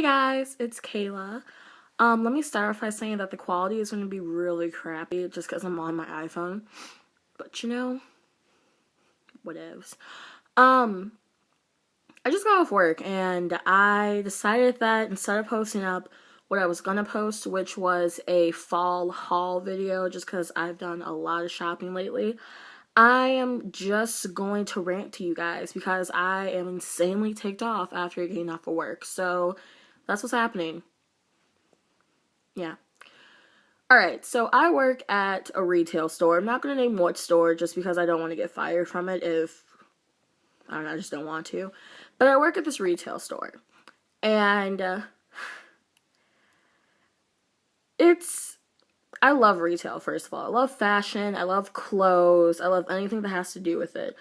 Hey guys, it's Kayla. Let me start off by saying that the quality is going to be really crappy just because I'm on my iPhone. But whatevs. I just got off work and I decided that instead of posting up what I was gonna post, which was a fall haul video, just because I've done a lot of shopping lately, I am just going to rant to you guys because I am insanely ticked off after getting off of work. So that's what's happening. Yeah. Alright, so I work at a retail store. I'm not going to name what store just because I don't want to get fired from it if, I don't know, I just don't want to. But I work at this retail store. And I love retail, first of all. I love fashion, I love clothes, I love anything that has to do with it.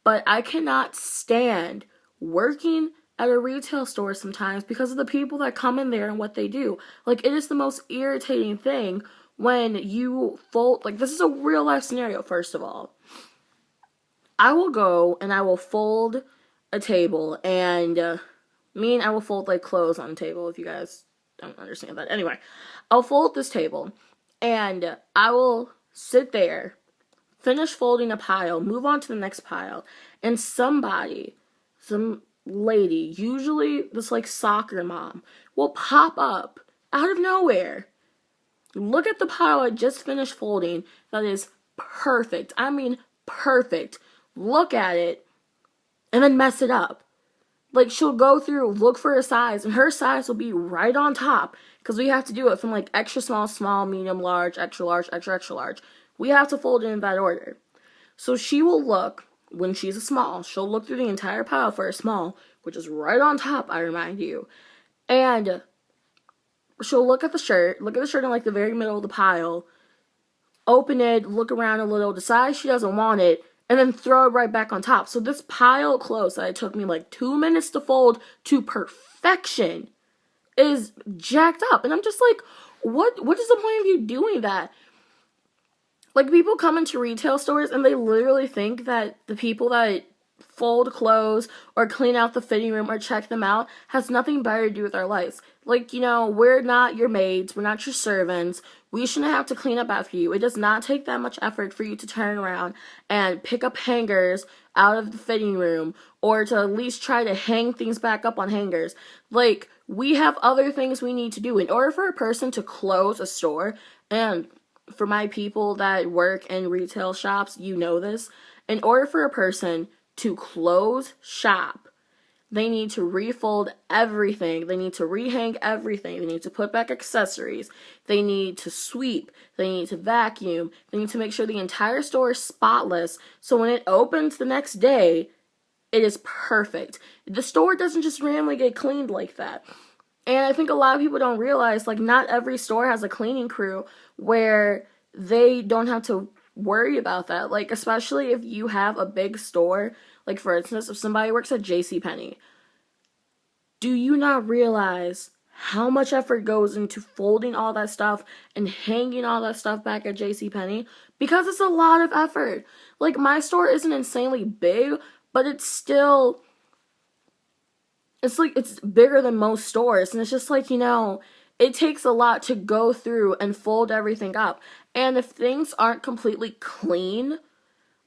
But I cannot stand working at a retail store sometimes because of the people that come in there and what they do. Like, it is the most irritating thing when you fold, like, this is a real life scenario, first of all. I will go and I will fold a table, and I will fold, like, clothes on a table, if you guys don't understand that. Anyway, I'll fold this table, and I will sit there, finish folding a pile, move on to the next pile, and some lady, usually this like soccer mom, will pop up out of nowhere. Look at the pile I just finished folding that is perfect. I mean perfect. Look at it and then mess it up. Like, she'll go through, look for a size, and her size will be right on top because we have to do it from like extra small, small, medium, large, extra large, extra, extra large. We have to fold it in that order. So she will look, when she's a small, she'll look through the entire pile for a small, which is right on top, I remind you. And she'll look at the shirt in like the very middle of the pile, open it, look around a little, decide she doesn't want it, and then throw it right back on top. So this pile of clothes that it took me like 2 minutes to fold to perfection is jacked up. And I'm just like, what is the point of you doing that? Like, people come into retail stores and they literally think that the people that fold clothes or clean out the fitting room or check them out has nothing better to do with our lives. Like, we're not your maids, we're not your servants. We shouldn't have to clean up after you. It does not take that much effort for you to turn around and pick up hangers out of the fitting room or to at least try to hang things back up on hangers. Like, we have other things we need to do. In order for a person to close a store, and for my people that work in retail shops, you know this. In order for a person to close shop, they need to refold everything. They need to rehang everything. They need to put back accessories. They need to sweep. They need to vacuum. They need to make sure the entire store is spotless. So when it opens the next day, it is perfect. The store doesn't just randomly get cleaned like that. And I think a lot of people don't realize, like, not every store has a cleaning crew where they don't have to worry about that. Like, especially if you have a big store, like, for instance, if somebody works at JCPenney, do you not realize how much effort goes into folding all that stuff and hanging all that stuff back at JCPenney? Because it's a lot of effort. Like, my store isn't insanely big, but it's still... it's bigger than most stores, and it's just like, it takes a lot to go through and fold everything up. And if things aren't completely clean,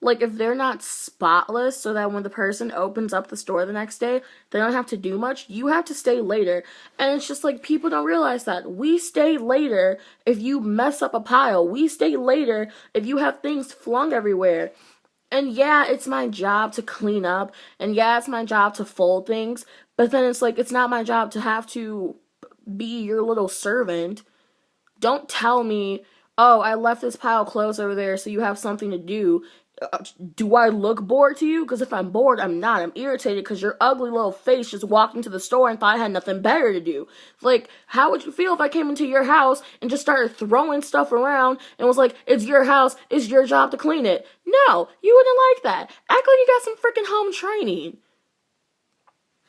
like if they're not spotless so that when the person opens up the store the next day, they don't have to do much, you have to stay later. And it's just like, people don't realize that. We stay later if you mess up a pile. We stay later if you have things flung everywhere. And yeah, it's my job to clean up, and yeah, it's my job to fold things, but then it's like, it's not my job to have to be your little servant. Don't tell me, oh, I left this pile of clothes over there so you have something to do. Do I look bored to you? Because if I'm bored, I'm not. I'm irritated because your ugly little face just walked into the store and thought I had nothing better to do. Like, how would you feel if I came into your house and just started throwing stuff around and was like, it's your house, it's your job to clean it? No, you wouldn't like that. Act like you got some freaking home training.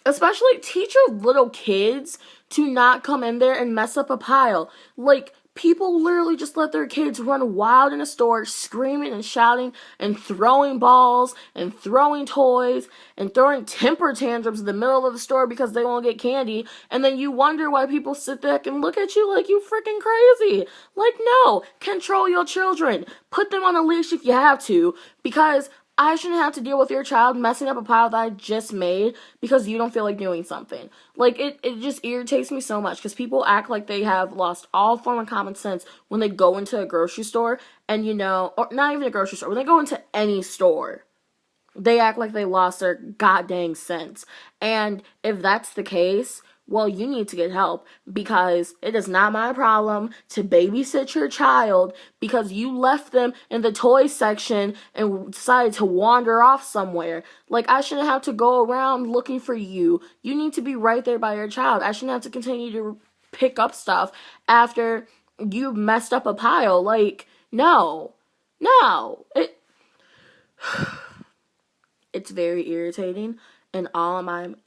Especially teach your little kids to not come in there and mess up a pile. Like, People literally just let their kids run wild in a store, screaming and shouting and throwing balls and throwing toys and throwing temper tantrums in the middle of the store because they won't get candy. And then you wonder why people sit there and look at you like you freaking crazy. Like, no, control your children. Put them on a leash if you have to, because I shouldn't have to deal with your child messing up a pile that I just made because you don't feel like doing something. Like, it just irritates me so much because people act like they have lost all form of common sense when they go into a grocery store and, or not even a grocery store, when they go into any store. They act like they lost their goddamn sense. And if that's the case, well, you need to get help, because it is not my problem to babysit your child because you left them in the toy section and decided to wander off somewhere. Like, I shouldn't have to go around looking for you. You need to be right there by your child. I shouldn't have to continue to pick up stuff after you messed up a pile. Like, no. It's very irritating, and all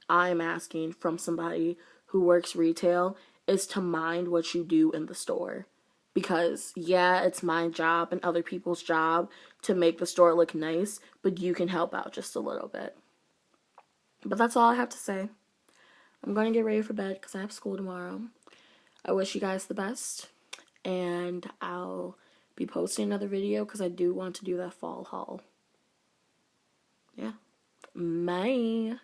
I'm asking from somebody who works retail is to mind what you do in the store. Because, yeah, it's my job and other people's job to make the store look nice, but you can help out just a little bit. But that's all I have to say. I'm going to get ready for bed because I have school tomorrow. I wish you guys the best, and I'll be posting another video because I do want to do that fall haul. Yeah. Bye.